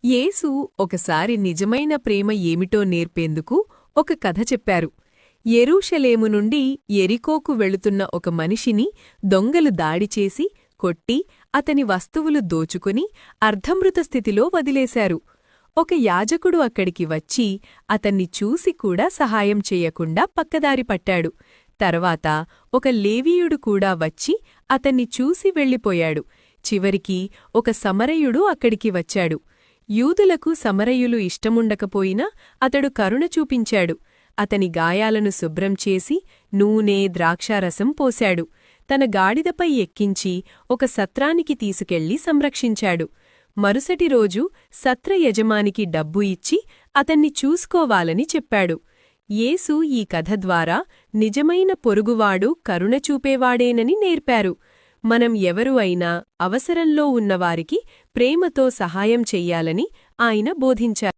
యేసు ఒకసారి నిజమైన ప్రేమ ఏమిటో నేర్పేందుకు ఒక కథ చెప్పారు. యెరూషలేము నుండి యెరికోకు వెళుతున్న ఒక మనిషిని దొంగలు దాడిచేసి, కొట్టి, అతని వస్తువులు దోచుకుని అర్ధమృత స్థితిలో వదిలేశారు. ఒక యాజకుడు అక్కడికి వచ్చి అతన్ని చూసి కూడా సహాయం చెయ్యకుండా పక్కదారి పట్టాడు. తర్వాత ఒక లేవీయుడు కూడా వచ్చి అతన్ని చూసి వెళ్ళిపోయాడు. చివరికి ఒక సమరయుడు అక్కడికి వచ్చాడు. యూదులకు సమరయులు ఇష్టముండకపోయినా అతడు కరుణ చూపించాడు. అతని గాయాలను శుభ్రం చేసి నూనె, ద్రాక్షారసం పోశాడు. తన గాడిదపై ఎక్కించి ఒక సత్రానికి తీసుకెళ్లి సంరక్షించాడు. మరుసటి రోజు సత్ర యజమానికి డబ్బు ఇచ్చి అతన్ని చూసుకోవాలని చెప్పాడు. యేసు ఈ కథ ద్వారా నిజమైన పొరుగువాడు కరుణ చూపేవాడేనని నేర్పారు. మనం ఎవరు అయినా అవసరంలో ఉన్నవారికి ప్రేమతో సహాయం చెయ్యాలని ఆయన బోధించారు.